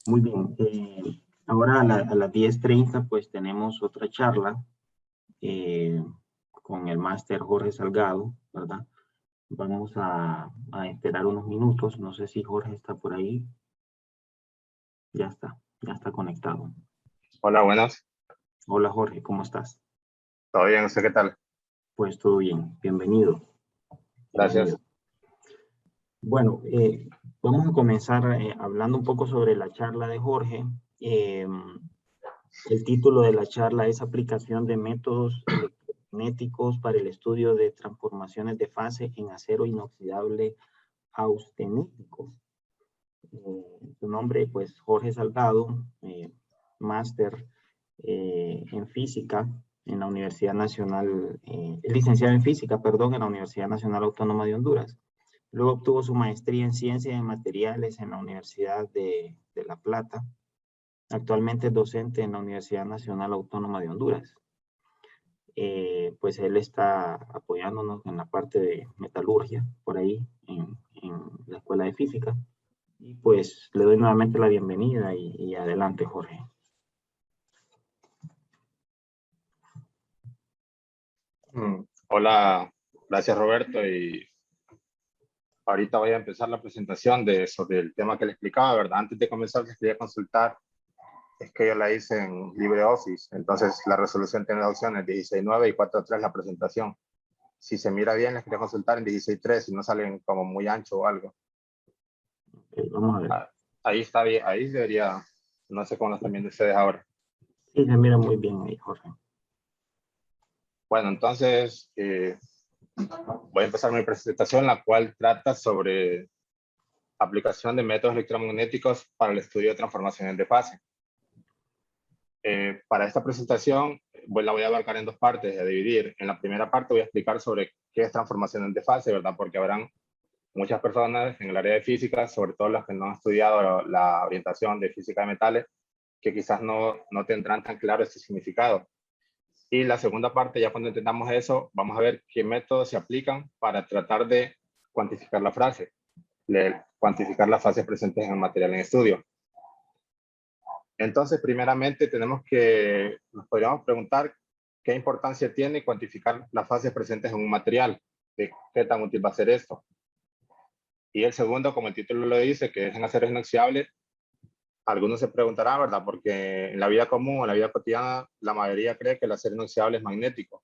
Muy bien. Ahora a las 10:30 pues tenemos otra charla eh, con el máster Jorge Salgado, ¿verdad? Vamos a esperar unos minutos. No sé si Jorge está por ahí. Ya está conectado. Hola, buenas. Hola Jorge, ¿cómo estás? ¿Todo bien? ¿Usted qué tal? Pues todo bien. Bienvenido. Gracias. Bienvenido. Bueno, vamos a comenzar hablando un poco sobre la charla de Jorge. El título de la charla es Aplicación de métodos electromagnéticos para el estudio de transformaciones de fase en acero inoxidable austenítico. Su nombre, pues, Jorge Salgado, máster en física en la Universidad Nacional, licenciado en física, perdón, en la Universidad Nacional Autónoma de Honduras. Luego obtuvo su maestría en ciencia de materiales en la Universidad de La Plata. Actualmente es docente en la Universidad Nacional Autónoma de Honduras. Pues él está apoyándonos en la parte de metalurgia, por ahí, en la Escuela de Física. Y pues le doy nuevamente la bienvenida y adelante, Jorge. Hola, gracias Roberto. Y ahorita voy a empezar la presentación sobre el tema que le explicaba, ¿verdad? Antes de comenzar, les quería consultar. Es que yo la hice en LibreOffice, entonces la resolución tiene dos opciones, 16:9 y 4:3 la presentación. Si se mira bien, les quería consultar en 16:3, si no salen como muy ancho o algo. Okay, vamos a ver. Ahí está bien, ahí debería, no sé cómo lo están viendo ustedes ahora. Sí, se mira muy bien ahí, Jorge. Bueno, entonces voy a empezar mi presentación, la cual trata sobre aplicación de métodos electromagnéticos para el estudio de transformaciones de fase. Para esta presentación la voy a abarcar en dos partes, a dividir. En la primera parte voy a explicar sobre qué es transformaciones de fase, ¿verdad? Porque habrán muchas personas en el área de física, sobre todo las que no han estudiado la orientación de física de metales, que quizás no tendrán tan claro este significado. Y la segunda parte, ya cuando entendamos eso, vamos a ver qué métodos se aplican para tratar de cuantificar la fase, de cuantificar las fases presentes en el material en estudio. Entonces, primeramente, nos podríamos preguntar qué importancia tiene cuantificar las fases presentes en un material, de qué tan útil va a ser esto. Y el segundo, como el título lo dice, que es en acero inoxidable, algunos se preguntarán, ¿verdad? Porque en la vida común, en la vida cotidiana, la mayoría cree que el acero inoxidable es magnético.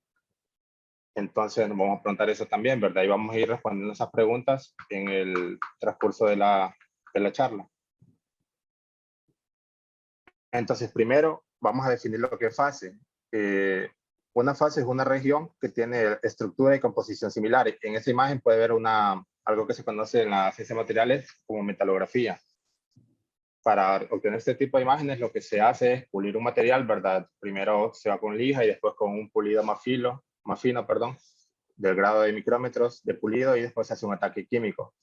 Entonces, nos vamos a preguntar eso también, ¿verdad? Y vamos a ir respondiendo esas preguntas en el transcurso de la charla. Entonces, primero vamos a definir lo que es fase. Una fase es una región que tiene estructura y composición similares. En esta imagen puede ver algo que se conoce en la ciencia de materiales como metalografía. Para obtener este tipo de imágenes, lo que se hace es pulir un material, ¿verdad? Primero se va con lija y después con un pulido más fino, del grado de micrómetros de pulido, y después se hace un ataque químico.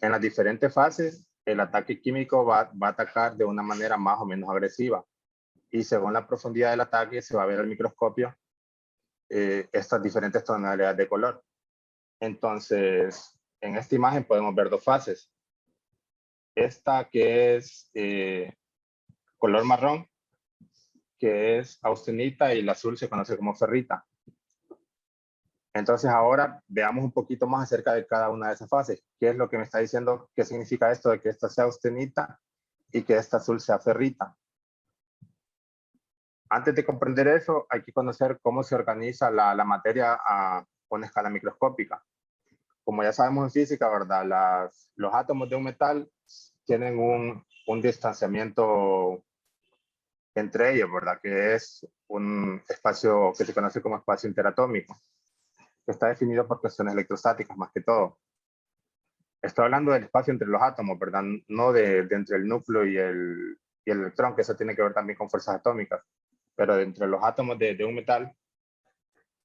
En las diferentes fases, el ataque químico va a atacar de una manera más o menos agresiva. Y según la profundidad del ataque, se va a ver al microscopio estas diferentes tonalidades de color. Entonces, en esta imagen podemos ver dos fases. Esta que es color marrón, que es austenita, y el azul se conoce como ferrita. Entonces ahora veamos un poquito más acerca de cada una de esas fases. ¿Qué es lo que me está diciendo? ¿Qué significa esto de que esta sea austenita y que esta azul sea ferrita? Antes de comprender eso, hay que conocer cómo se organiza la materia a una escala microscópica. Como ya sabemos en física, ¿verdad? Los átomos de un metal tienen un distanciamiento entre ellos, ¿verdad? Que es un espacio que se conoce como espacio interatómico, que está definido por cuestiones electrostáticas más que todo. Estoy hablando del espacio entre los átomos, ¿verdad? No de entre el núcleo y el electrón, que eso tiene que ver también con fuerzas atómicas, pero de entre los átomos de un metal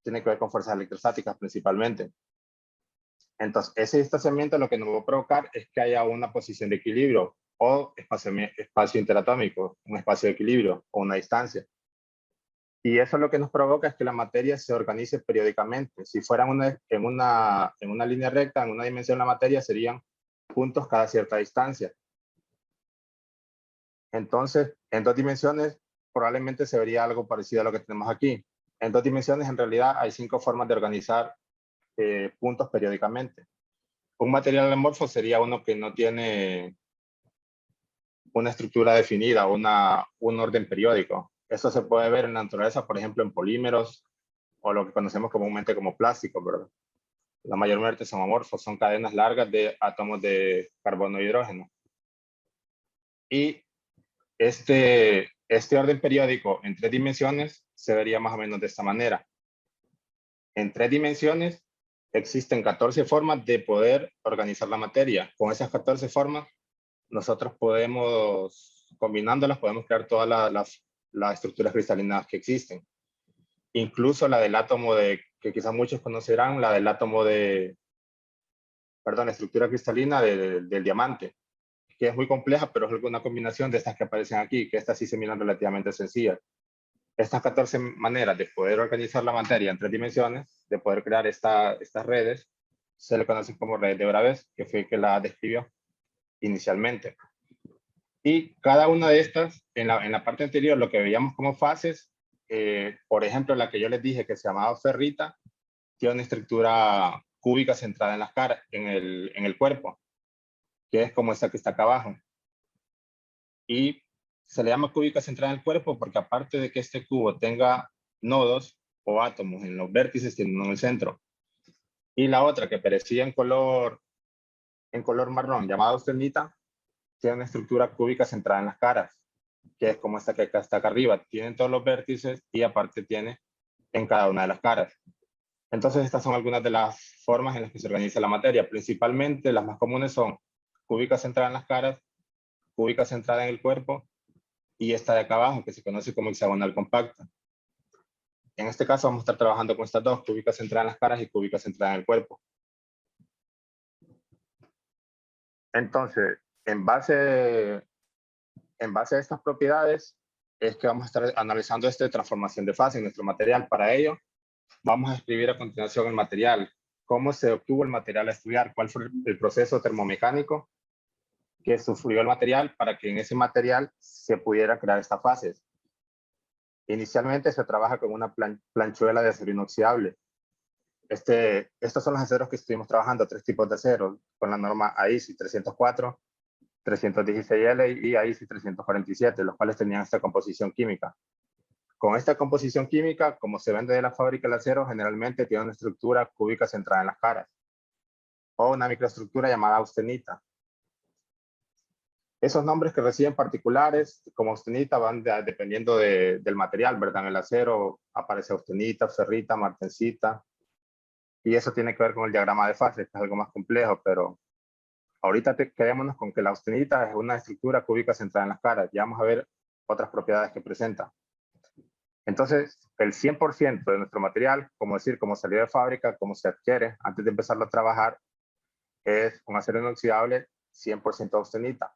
tiene que ver con fuerzas electrostáticas principalmente. Entonces, ese distanciamiento lo que nos va a provocar es que haya una posición de equilibrio o espacio interatómico, un espacio de equilibrio o una distancia. Y eso lo que nos provoca es que la materia se organice periódicamente. Si fuera en una línea recta, en una dimensión, la materia serían puntos cada cierta distancia. Entonces, en 2 dimensiones, probablemente se vería algo parecido a lo que tenemos aquí. En 2 dimensiones, en realidad, hay 5 formas de organizar puntos periódicamente. Un material amorfo sería uno que no tiene una estructura definida, un orden periódico. Eso se puede ver en la naturaleza, por ejemplo, en polímeros o lo que conocemos comúnmente como plásticos, ¿verdad? La mayor parte son amorfos, son cadenas largas de átomos de carbono e hidrógeno. Y este orden periódico en 3 dimensiones se vería más o menos de esta manera. En 3 dimensiones existen 14 formas de poder organizar la materia. Con esas 14 formas, nosotros podemos, combinándolas, podemos crear todas las estructuras cristalinas que existen. Incluso la del átomo que quizás muchos conocerán, la del átomo estructura cristalina del diamante, que es muy compleja, pero es una combinación de estas que aparecen aquí, que estas sí se miran relativamente sencillas. Estas 14 maneras de poder organizar la materia en 3 dimensiones, de poder crear estas redes, se le conocen como redes de Bravais, que fue que la describió inicialmente. Y cada una de estas, en la parte anterior, lo que veíamos como fases, por ejemplo, la que yo les dije que se llamaba ferrita, tiene una estructura cúbica centrada en las caras, en el cuerpo, que es como esta que está acá abajo. Y se le llama cúbica centrada en el cuerpo porque aparte de que este cubo tenga nodos o átomos en los vértices, tiene uno en el centro. Y la otra que parecía en color marrón, llamada austenita, tiene una estructura cúbica centrada en las caras, que es como esta que está acá arriba. Tienen todos los vértices y aparte tiene en cada una de las caras. Entonces estas son algunas de las formas en las que se organiza la materia. Principalmente las más comunes son cúbica centrada en las caras, cúbica centrada en el cuerpo y esta de acá abajo que se conoce como hexagonal compacta. En este caso vamos a estar trabajando con estas dos, cúbica centrada en las caras y cúbica centrada en el cuerpo. Entonces, en base a estas propiedades es que vamos a estar analizando esta transformación de fase en nuestro material. Para ello, vamos a escribir a continuación el material. ¿Cómo se obtuvo el material a estudiar? ¿Cuál fue el proceso termomecánico que sufrió el material para que en ese material se pudiera crear estas fases? Inicialmente se trabaja con una planchuela de acero inoxidable. Estos son los aceros que estuvimos trabajando, 3 tipos de acero, con la norma AISI 304, 316L y AISI 347, los cuales tenían esta composición química. Con esta composición química, como se vende de la fábrica el acero, generalmente tiene una estructura cúbica centrada en las caras, o una microestructura llamada austenita. Esos nombres que reciben particulares, como austenita, van dependiendo del material, ¿verdad? En el acero aparece austenita, ferrita, martensita, y eso tiene que ver con el diagrama de fases, que es algo más complejo, pero ahorita quedémonos con que la austenita es una estructura cúbica centrada en las caras. Ya vamos a ver otras propiedades que presenta. Entonces, el 100% de nuestro material, como salió de fábrica, como se adquiere antes de empezarlo a trabajar, es un acero inoxidable 100% austenita.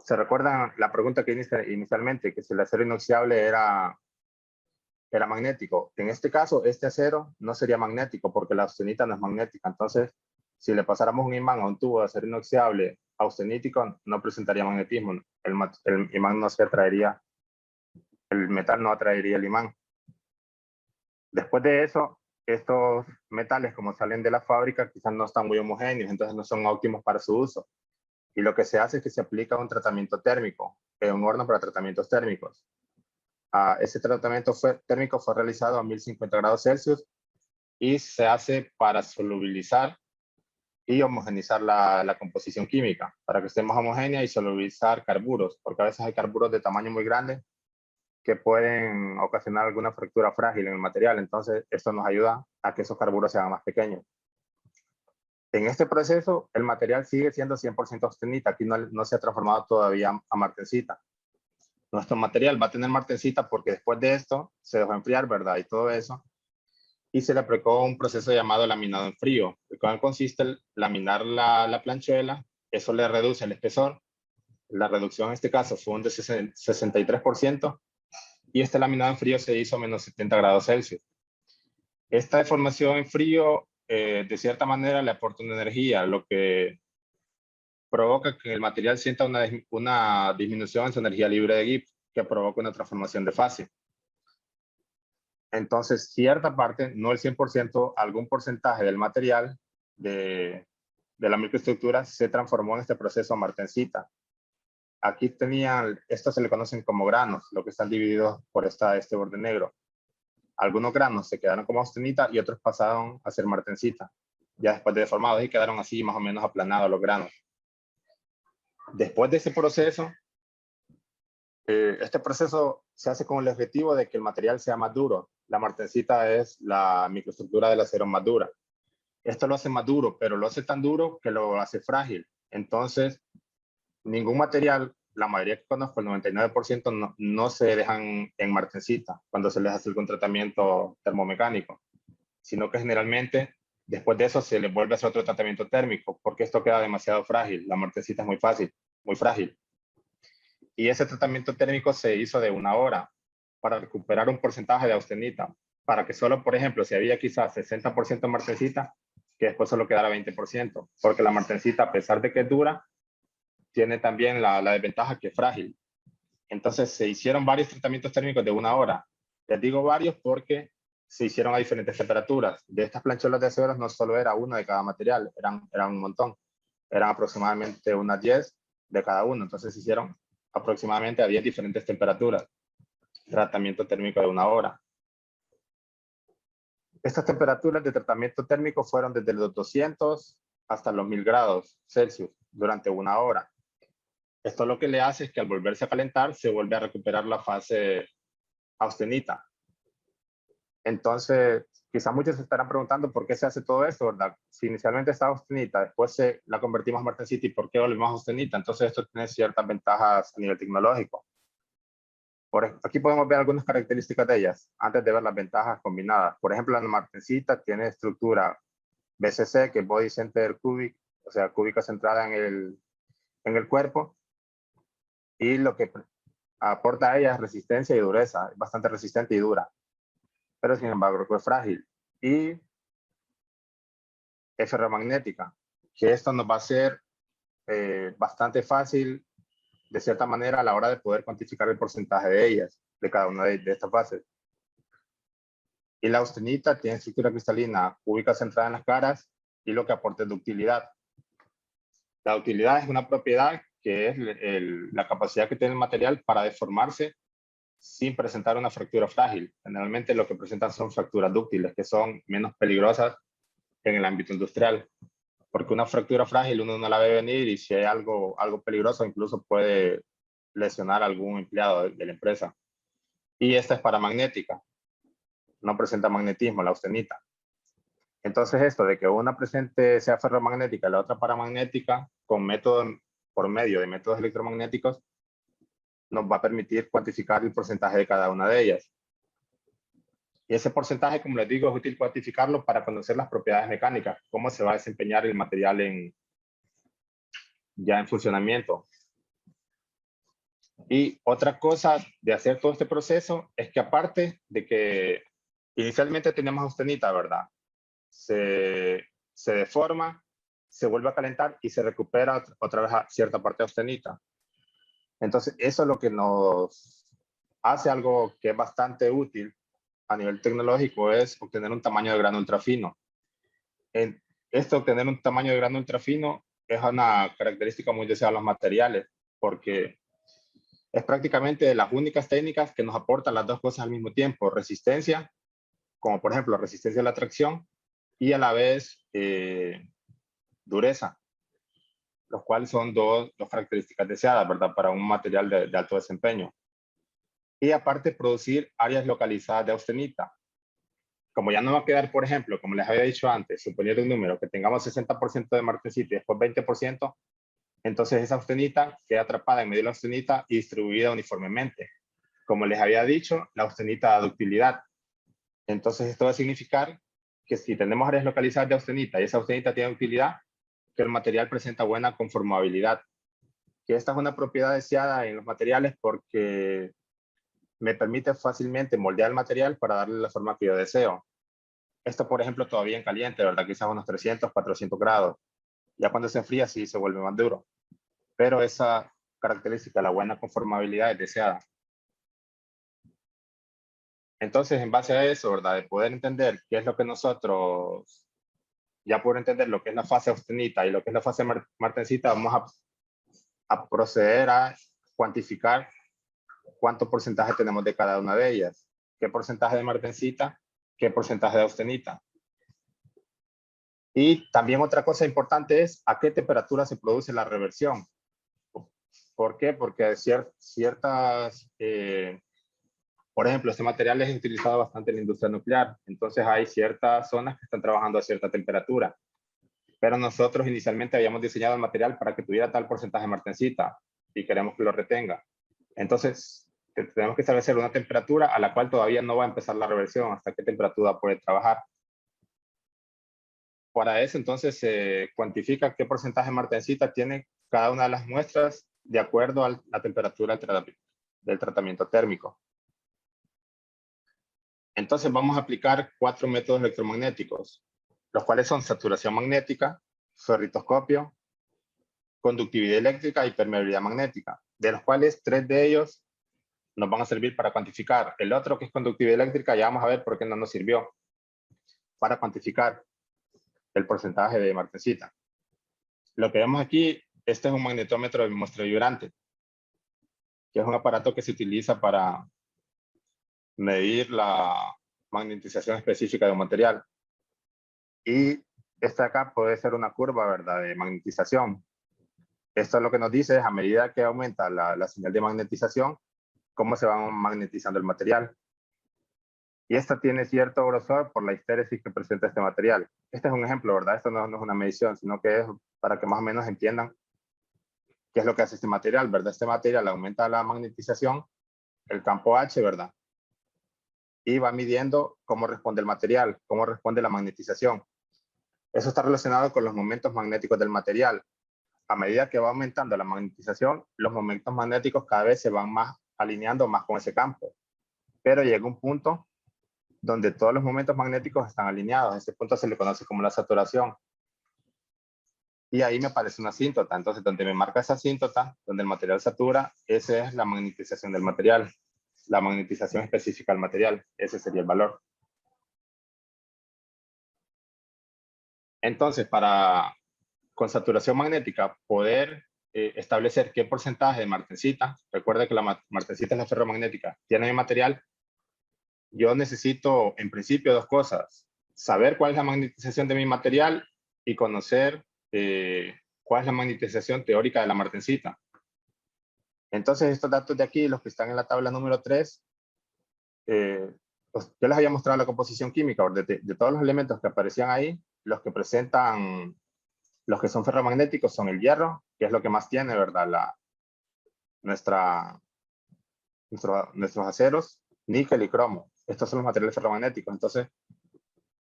¿Se recuerdan la pregunta que hice inicialmente, que si el acero inoxidable era magnético? En este caso, este acero no sería magnético porque la austenita no es magnética. Entonces, si le pasáramos un imán a un tubo de acero inoxidable austenítico, no presentaría magnetismo. El imán no se atraería, el metal no atraería el imán. Después de eso, estos metales, como salen de la fábrica, quizás no están muy homogéneos, entonces no son óptimos para su uso. Y lo que se hace es que se aplica un tratamiento térmico, un horno para tratamientos térmicos. Ese tratamiento térmico fue realizado a 1050 grados Celsius y se hace para solubilizar y homogenizar la composición química, para que esté más homogénea y solubilizar carburos, porque a veces hay carburos de tamaño muy grande que pueden ocasionar alguna fractura frágil en el material. Entonces, esto nos ayuda a que esos carburos sean más pequeños. En este proceso, el material sigue siendo 100% austenita. Aquí no se ha transformado todavía a martensita. Nuestro material va a tener martensita porque después de esto se dejó enfriar, ¿verdad? Y todo eso. Y se le aplicó un proceso llamado laminado en frío, el cual consiste en laminar la planchuela. Eso le reduce el espesor. La reducción en este caso fue un de 63%. Y este laminado en frío se hizo a menos 70 grados Celsius. Esta deformación en frío, de cierta manera, le aporta una energía, lo que provoca que el material sienta una disminución en su energía libre de Gibbs, que provoca una transformación de fase. Entonces, cierta parte, no el 100%, algún porcentaje del material de la microestructura se transformó en este proceso a martensita. Aquí estos se le conocen como granos, lo que están divididos por este borde negro. Algunos granos se quedaron como austenita y otros pasaron a ser martensita, ya después de deformados, y quedaron así más o menos aplanados los granos. Después de ese proceso, este proceso se hace con el objetivo de que el material sea más duro. La martensita es la microestructura del acero más dura. Esto lo hace más duro, pero lo hace tan duro que lo hace frágil. Entonces, ningún material, la mayoría que conozco, el 99%, no se dejan en martensita cuando se les hace algún tratamiento termomecánico, sino que generalmente después de eso se les vuelve a hacer otro tratamiento térmico, porque esto queda demasiado frágil. La martensita es muy frágil. Y ese tratamiento térmico se hizo de 1 hora para recuperar un porcentaje de austenita, para que solo, por ejemplo, si había quizás 60% martensita, que después solo quedara 20%, porque la martensita, a pesar de que es dura, tiene también la desventaja que es frágil. Entonces se hicieron varios tratamientos térmicos de 1 hora. Les digo varios porque se hicieron a diferentes temperaturas. De estas plancholas de acero no solo era uno de cada material, eran un montón. Eran aproximadamente unas 10 de cada uno. Entonces se hicieron aproximadamente a 10 diferentes temperaturas. Tratamiento térmico de 1 hora. Estas temperaturas de tratamiento térmico fueron desde los 200 hasta los 1000 grados Celsius durante 1 hora. Esto lo que le hace es que al volverse a calentar se vuelve a recuperar la fase austenita. Entonces, quizás muchos se estarán preguntando por qué se hace todo esto, ¿verdad? Si inicialmente estaba austenita, después la convertimos a martensita, ¿y por qué volvemos a austenita? Entonces esto tiene ciertas ventajas a nivel tecnológico. Aquí podemos ver algunas características de ellas, antes de ver las ventajas combinadas. Por ejemplo, la martensita tiene estructura BCC, que es Body Center Cubic, o sea, cúbica centrada en el cuerpo, y lo que aporta a ella es resistencia y dureza, es bastante resistente y dura, pero sin embargo es frágil. Y es ferromagnética, que esto nos va a hacer bastante fácil, de cierta manera, a la hora de poder cuantificar el porcentaje de ellas, de cada una de estas fases. Y la austenita tiene estructura cristalina cúbica centrada en las caras y lo que aporta es ductilidad. La ductilidad es una propiedad que es la capacidad que tiene el material para deformarse sin presentar una fractura frágil. Generalmente lo que presentan son fracturas dúctiles, que son menos peligrosas en el ámbito industrial, porque una fractura frágil uno no la ve venir, y si hay algo peligroso incluso puede lesionar a algún empleado de la empresa. Y esta es paramagnética, no presenta magnetismo, la austenita. Entonces esto de que una sea ferromagnética y la otra paramagnética, por medio de métodos electromagnéticos, nos va a permitir cuantificar el porcentaje de cada una de ellas. Y ese porcentaje, como les digo, es útil cuantificarlo para conocer las propiedades mecánicas, cómo se va a desempeñar el material ya en funcionamiento. Y otra cosa de hacer todo este proceso es que, aparte de que inicialmente teníamos austenita, ¿verdad? Se deforma, se vuelve a calentar y se recupera otra vez a cierta parte austenita. Entonces, eso es lo que nos hace algo que es bastante útil a nivel tecnológico, es obtener un tamaño de grano ultrafino. Obtener un tamaño de grano ultrafino es una característica muy deseada de los materiales, porque es prácticamente de las únicas técnicas que nos aportan las dos cosas al mismo tiempo: resistencia, como por ejemplo resistencia a la tracción, y a la vez dureza, los cuales son dos características deseadas, ¿verdad?, para un material de alto desempeño. Y aparte, producir áreas localizadas de austenita. Como ya no va a quedar, por ejemplo, como les había dicho antes, suponiendo un número, que tengamos 60% de martensita y después 20%, entonces esa austenita queda atrapada en medio de la austenita y distribuida uniformemente. Como les había dicho, la austenita da ductilidad. Entonces esto va a significar que si tenemos áreas localizadas de austenita y esa austenita tiene utilidad, que el material presenta buena conformabilidad. Que esta es una propiedad deseada en los materiales porque me permite fácilmente moldear el material para darle la forma que yo deseo. Esto, por ejemplo, todavía en caliente, ¿verdad? Quizás unos 300, 400 grados. Ya cuando se enfría, sí se vuelve más duro. pero esa característica, la buena conformabilidad, es deseada. Entonces, en base a eso, ¿verdad? De poder entender qué es lo que nosotros, ya poder entender lo que es la fase austenita y lo que es la fase martensita, vamos a proceder a cuantificar cuánto porcentaje tenemos de cada una de ellas. ¿Qué porcentaje de martensita? ¿Qué porcentaje de austenita? Y también otra cosa importante es a qué temperatura se produce la reversión. ¿Por qué? Porque ciertas, por ejemplo, este material es utilizado bastante en la industria nuclear. Entonces hay ciertas zonas que están trabajando a cierta temperatura. Pero nosotros inicialmente habíamos diseñado el material para que tuviera tal porcentaje de martensita y queremos que lo retenga. Entonces, tenemos que establecer una temperatura a la cual todavía no va a empezar la reversión, hasta qué temperatura puede trabajar. Para eso, entonces, se cuantifica qué porcentaje de martensita tiene cada una de las muestras de acuerdo a la temperatura del tratamiento térmico. Entonces, vamos a aplicar 4 métodos electromagnéticos, los cuales son saturación magnética, ferritoscopio, conductividad eléctrica y permeabilidad magnética, de los cuales 3 de ellos nos van a servir para cuantificar. El otro, que es conductividad eléctrica, ya vamos a ver por qué no nos sirvió para cuantificar el porcentaje de martensita. Lo que vemos aquí, este es un magnetómetro de muestra vibrante, que es un aparato que se utiliza para medir la magnetización específica de un material. Y esta acá puede ser una curva, ¿verdad?, de magnetización. Esto lo que nos dice es, a medida que aumenta la señal de magnetización, cómo se va magnetizando el material. Y esta tiene cierto grosor por la histéresis que presenta este material. Este es un ejemplo, ¿verdad? Esto no es una medición, sino que es para que más o menos entiendan qué es lo que hace este material, ¿verdad? Este material aumenta la magnetización, el campo H, ¿verdad? Y va midiendo cómo responde el material, cómo responde la magnetización. Eso está relacionado con los momentos magnéticos del material. A medida que va aumentando la magnetización, los momentos magnéticos cada vez se van más alineando más con ese campo. Pero llega un punto donde todos los momentos magnéticos están alineados. A ese punto se le conoce como la saturación. Y ahí me aparece una asíntota. Entonces, donde me marca esa asíntota, donde el material satura, esa es la magnetización del material. La magnetización específica del material. Ese sería el valor. Entonces, con saturación magnética, poder establecer qué porcentaje de martensita, recuerda que la martensita es la ferromagnética, tiene mi material, yo necesito, en principio, 2 cosas. Saber cuál es la magnetización de mi material y conocer cuál es la magnetización teórica de la martensita. Entonces, estos datos de aquí, los que están en la tabla número 3, pues yo les había mostrado la composición química de todos los elementos que aparecían ahí. Los que presentan, los que son ferromagnéticos son el hierro, que es lo que más tiene, ¿verdad? Nuestros aceros, níquel y cromo. Estos son los materiales ferromagnéticos. Entonces,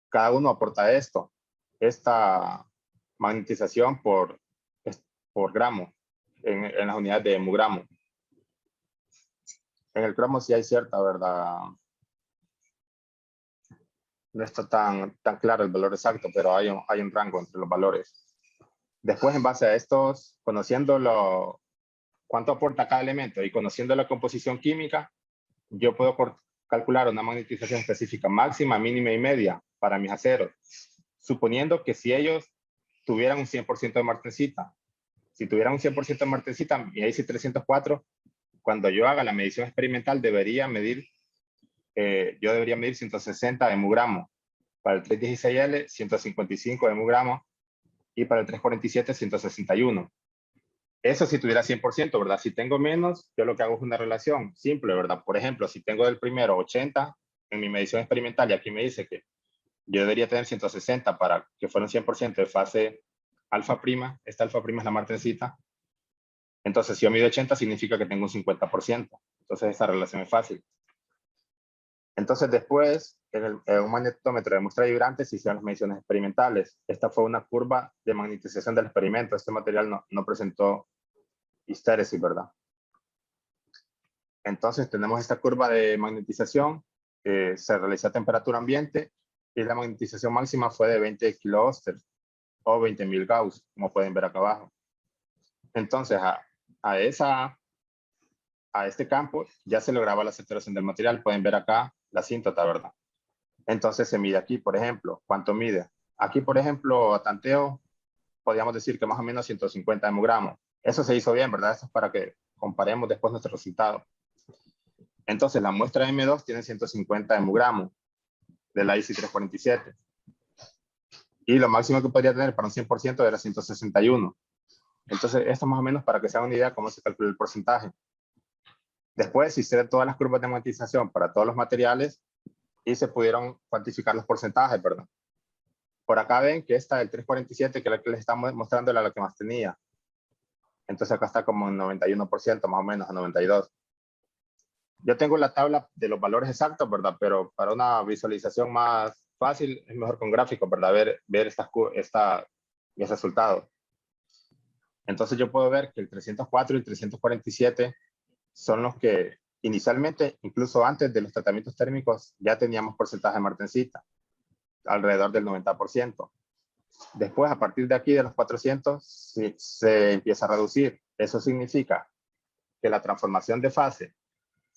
cada uno aporta esta magnetización por gramo, en las unidades de mogramo. En el cromo sí hay cierta, ¿verdad? No está tan claro el valor exacto, pero hay un rango entre los valores. Después, en base a estos, conociendo cuánto aporta cada elemento y conociendo la composición química, yo puedo calcular una magnetización específica máxima, mínima y media para mis aceros, suponiendo que si ellos tuvieran un 100% de martensita, si tuvieran un 100% de martensita, y ahí sí 304, cuando yo haga la medición experimental yo debería medir 160 de mogramo, para el 316L 155 de mogramo y para el 347 161. Eso si tuviera 100%, ¿verdad? Si tengo menos, yo lo que hago es una relación simple, ¿verdad? Por ejemplo, si tengo del primero 80 en mi medición experimental y aquí me dice que yo debería tener 160 para que fuera un 100% de fase alfa prima, esta alfa prima es la martensita, entonces si yo mido 80 significa que tengo un 50%, entonces esa relación es fácil. Entonces después, en un magnetómetro de muestra vibrante se hicieron las mediciones experimentales. Esta fue una curva de magnetización del experimento. Este material no presentó histéresis, ¿verdad? Entonces tenemos esta curva de magnetización, se realizó a temperatura ambiente y la magnetización máxima fue de 20 kiloóster o 20.000 Gauss, como pueden ver acá abajo. Entonces, a este campo ya se lograba la saturación del material. Pueden ver acá la asíntota, ¿verdad? Entonces se mide aquí, por ejemplo. ¿Cuánto mide? Aquí, por ejemplo, a tanteo, podríamos decir que más o menos 150 hemogramos. Eso se hizo bien, ¿verdad? Eso es para que comparemos después nuestro resultado. Entonces, la muestra M2 tiene 150 hemogramos de la ISI 347. Y lo máximo que podría tener para un 100% era 161. Entonces, esto más o menos para que se hagan una idea cómo se calcula el porcentaje. Después, hice todas las curvas de monetización para todos los materiales y se pudieron cuantificar los porcentajes, ¿verdad? Por acá ven que esta del 347, que es la que les estamos mostrando, era la que más tenía. Entonces acá está como en 91%, más o menos, a 92%. Yo tengo la tabla de los valores exactos, ¿verdad? Pero para una visualización más fácil, es mejor con gráficos, ¿verdad? Ver los resultados. Entonces yo puedo ver que el 304 y el 347 son los que inicialmente, incluso antes de los tratamientos térmicos, ya teníamos porcentaje de martensita, alrededor del 90%. Después, a partir de aquí, de los 400, se empieza a reducir. Eso significa que la transformación de fase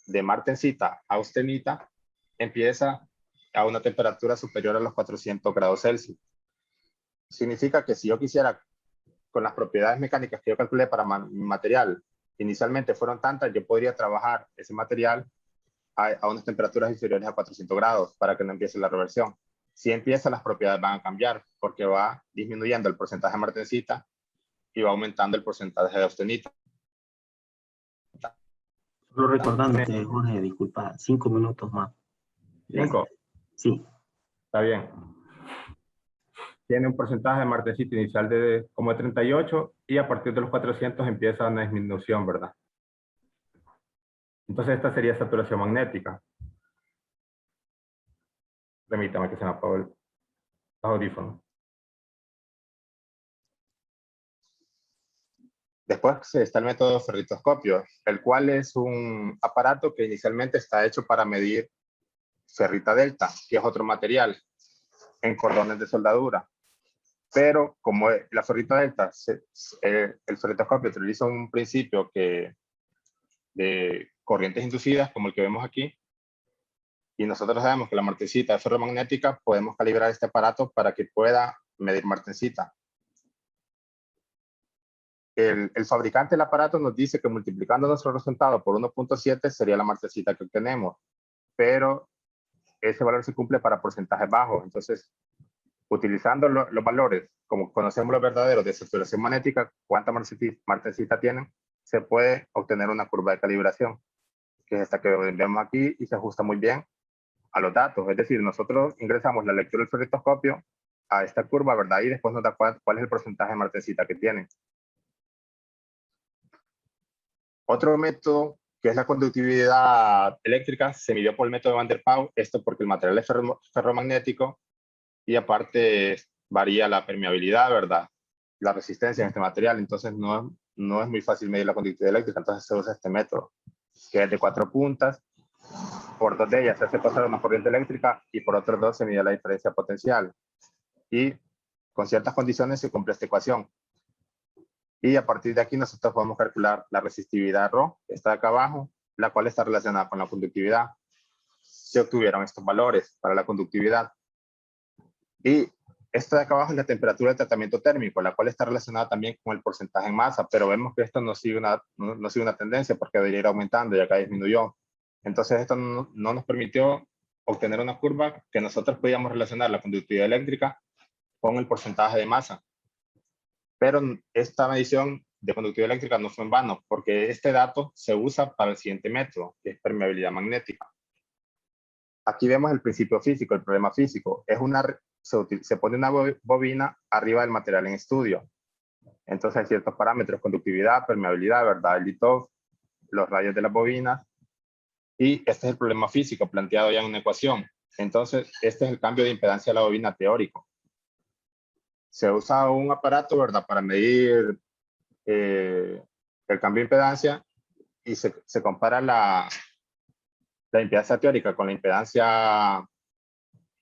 de martensita a austenita empieza a una temperatura superior a los 400 grados Celsius. Significa que si yo quisiera, con las propiedades mecánicas que yo calculé para mi material, inicialmente fueron tantas, yo podría trabajar ese material a unas temperaturas inferiores a 400 grados para que no empiece la reversión. Si empieza, las propiedades van a cambiar porque va disminuyendo el porcentaje de martensita y va aumentando el porcentaje de austenita. Solo recordándote, Jorge, disculpa, 5 minutos más. ¿5? Sí. Está bien. Tiene un porcentaje de martensita inicial de como de 38 y a partir de los 400 empieza una disminución, ¿verdad? Entonces esta sería saturación magnética. Permítame que se me apagó el audífono. Después está el método ferritoscopio, el cual es un aparato que inicialmente está hecho para medir ferrita delta, que es otro material, en cordones de soldadura. Pero como la ferrita delta, el ferritoscopio utiliza un principio de corrientes inducidas, como el que vemos aquí, y nosotros sabemos que la martensita es ferromagnética, podemos calibrar este aparato para que pueda medir martensita. El fabricante del aparato nos dice que multiplicando nuestro resultado por 1.7 sería la martensita que obtenemos, pero ese valor se cumple para porcentajes bajos. Entonces, utilizando los valores, como conocemos los verdaderos de saturación magnética, cuánta martensita tienen, se puede obtener una curva de calibración, que es esta que vemos aquí y se ajusta muy bien a los datos. Es decir, nosotros ingresamos la lectura del ferritoscopio a esta curva, ¿verdad? Y después nos da cuál es el porcentaje de martensita que tienen. Otro método, que es la conductividad eléctrica, se midió por el método de Van der Pau, esto porque el material es ferromagnético y aparte varía la permeabilidad, ¿verdad? La resistencia en este material, entonces no es muy fácil medir la conductividad eléctrica, entonces se usa este método, que es de 4 puntas, por 2 de ellas se hace pasar una corriente eléctrica y por otros 2 se mide la diferencia potencial. Y con ciertas condiciones se cumple esta ecuación. Y a partir de aquí nosotros podemos calcular la resistividad ρ, que está acá abajo, la cual está relacionada con la conductividad. Se obtuvieron estos valores para la conductividad. Y esta de acá abajo es la temperatura de tratamiento térmico, la cual está relacionada también con el porcentaje en masa, pero vemos que esto no sigue una tendencia porque debería ir aumentando y acá disminuyó. Entonces esto no nos permitió obtener una curva que nosotros podíamos relacionar la conductividad eléctrica con el porcentaje de masa. Pero esta medición de conductividad eléctrica no fue en vano, porque este dato se usa para el siguiente método, que es permeabilidad magnética. Aquí vemos el principio físico, el problema físico. Se pone una bobina arriba del material en estudio. Entonces hay ciertos parámetros, conductividad, permeabilidad, ¿verdad? El Litov, los rayos de las bobinas. Y este es el problema físico planteado ya en una ecuación. Entonces, este es el cambio de impedancia de la bobina teórico. Se usa un aparato, ¿verdad? Para medir el cambio de impedancia y se compara la impedancia teórica con la impedancia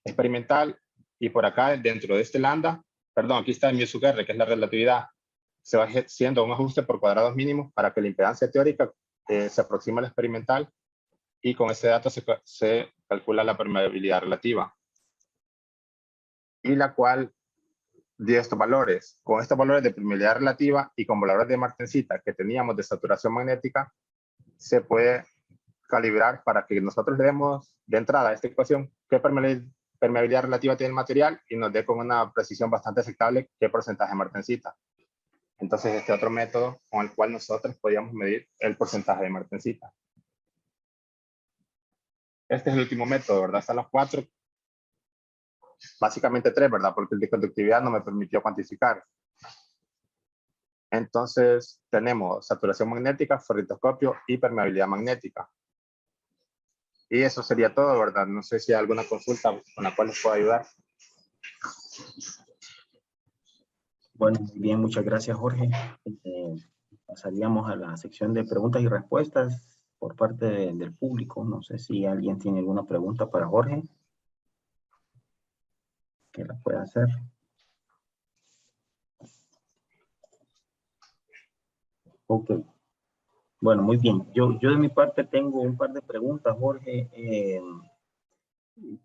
experimental y por acá dentro de este lambda, perdón, aquí está el mu sub r, que es la relatividad, se va haciendo un ajuste por cuadrados mínimos para que la impedancia teórica se aproxime a la experimental, y con ese dato se calcula la permeabilidad relativa, y la cual dio estos valores. Con estos valores de permeabilidad relativa y con valores de martensita que teníamos de saturación magnética, se puede calibrar para que nosotros le demos de entrada a esta ecuación qué permeabilidad relativa tiene el material y nos dé con una precisión bastante aceptable qué porcentaje de martensita. Entonces, este otro método con el cual nosotros podíamos medir el porcentaje de martensita. Este es el último método, ¿verdad? Están los 4. Básicamente 3, ¿verdad? Porque el de conductividad no me permitió cuantificar. Entonces, tenemos saturación magnética, ferritoscopio y permeabilidad magnética. Y eso sería todo, ¿verdad? No sé si hay alguna consulta con la cual les pueda ayudar. Bueno, muy bien, muchas gracias, Jorge. Pasaríamos a la sección de preguntas y respuestas por parte del público. No sé si alguien tiene alguna pregunta para Jorge que la pueda hacer. Ok. Bueno, muy bien. Yo de mi parte tengo un par de preguntas, Jorge.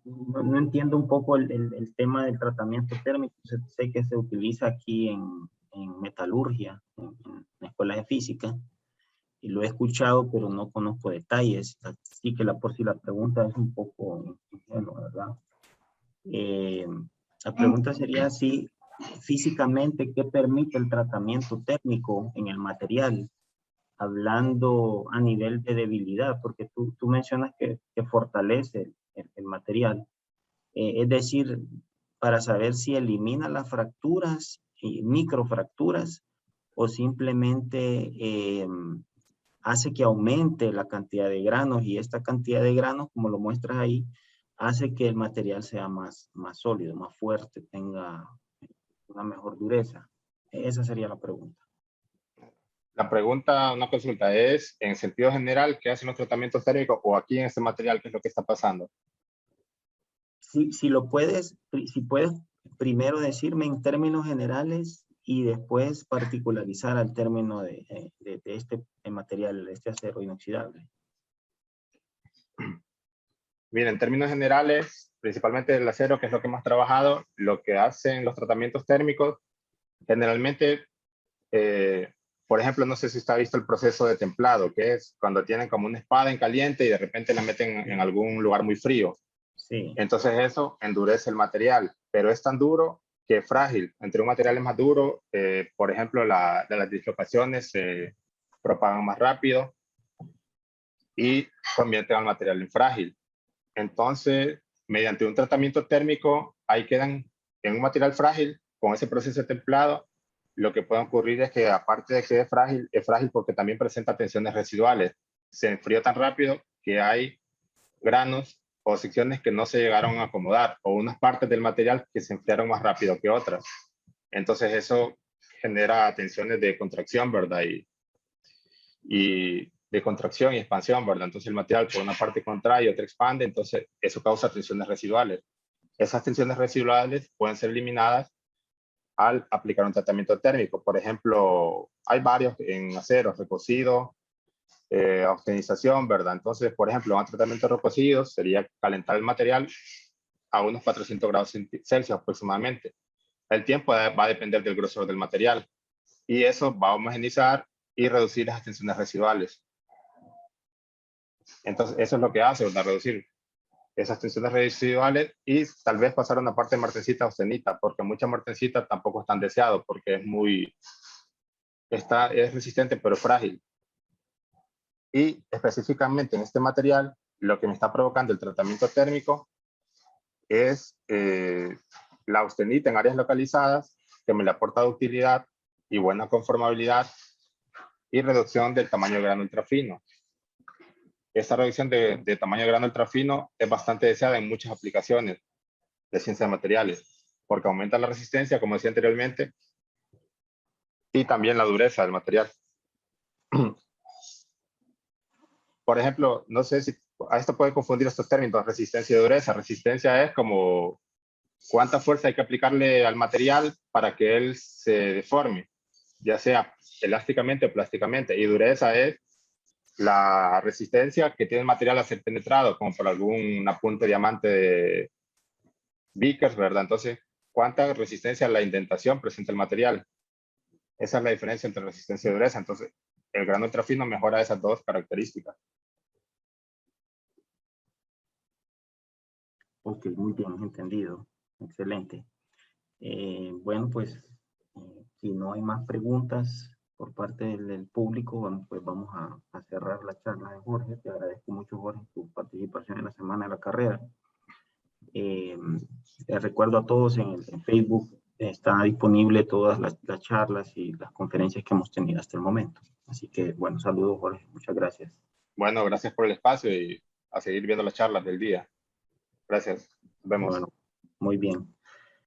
No entiendo un poco el tema del tratamiento térmico. Sé que se utiliza aquí en metalurgia, en escuelas de física, y lo he escuchado, pero no conozco detalles. Así que por si la pregunta es un poco ingenua, ¿verdad? La pregunta sería si físicamente, ¿qué permite el tratamiento térmico en el material? Hablando a nivel de debilidad, porque tú mencionas que fortalece el material. Es decir, para saber si elimina las fracturas y microfracturas o simplemente hace que aumente la cantidad de granos, y esta cantidad de granos, como lo muestras ahí, hace que el material sea más sólido, más fuerte, tenga una mejor dureza. Esa sería la pregunta. La pregunta, una consulta, es en sentido general, ¿qué hacen los tratamientos térmicos o aquí en este material, qué es lo que está pasando? Si puedes primero decirme en términos generales y después particularizar al término de este material, de este acero inoxidable. Mira, en términos generales, principalmente el acero, que es lo que hemos trabajado, lo que hacen los tratamientos térmicos, generalmente, por ejemplo, no sé si está visto el proceso de templado, que es cuando tienen como una espada en caliente y de repente la meten en algún lugar muy frío. Sí. Entonces eso endurece el material, pero es tan duro que es frágil. Entre un material es más duro, por ejemplo, las dislocaciones se propagan más rápido y convierten al material en frágil. Entonces, mediante un tratamiento térmico, ahí quedan en un material frágil, con ese proceso de templado. Lo que puede ocurrir es que, aparte de que es frágil porque también presenta tensiones residuales. Se enfrió tan rápido que hay granos o secciones que no se llegaron a acomodar, o unas partes del material que se enfriaron más rápido que otras. Entonces, eso genera tensiones de contracción, ¿verdad? Y de contracción y expansión, ¿verdad? Entonces el material por una parte contrae y otra expande, entonces eso causa tensiones residuales. Esas tensiones residuales pueden ser eliminadas al aplicar un tratamiento térmico. Por ejemplo, hay varios en acero, recocido, austenización, ¿verdad? Entonces, por ejemplo, un tratamiento de recocido sería calentar el material a unos 400 grados Celsius aproximadamente. El tiempo va a depender del grosor del material y eso va a homogenizar y reducir las tensiones residuales. Entonces, eso es lo que hace, ¿verdad? Reducir esas tensiones residuales y tal vez pasar a una parte de martensita austenita, porque mucha martensita tampoco es tan deseado, porque es resistente pero frágil. Y específicamente en este material, lo que me está provocando el tratamiento térmico es la austenita en áreas localizadas, que me le aporta ductilidad y buena conformabilidad y reducción del tamaño de grano ultrafino. Esta reducción de tamaño de grano ultrafino es bastante deseada en muchas aplicaciones de ciencia de materiales, porque aumenta la resistencia, como decía anteriormente, y también la dureza del material. Por ejemplo, no sé si a esto puede confundir estos términos, resistencia y dureza. Resistencia es como cuánta fuerza hay que aplicarle al material para que él se deforme. ya sea elásticamente o plásticamente. Y dureza es la resistencia que tiene el material a ser penetrado, como por algún apunte diamante de Vickers, ¿verdad? Entonces, ¿cuánta resistencia a la indentación presenta el material? Esa es la diferencia entre resistencia y dureza. Entonces, el grano ultra fino mejora esas dos características. Ok, muy bien, entendido. Excelente. Bueno, pues, si no hay más preguntas por parte del público, bueno, pues vamos a cerrar la charla de Jorge. Te agradezco mucho, Jorge, tu participación en la Semana de la Carrera. Les recuerdo a todos en Facebook está disponible todas las charlas y las conferencias que hemos tenido hasta el momento. Así que, bueno, saludos, Jorge. Muchas gracias. Bueno, gracias por el espacio y a seguir viendo las charlas del día. Gracias. Nos vemos. Bueno, muy bien.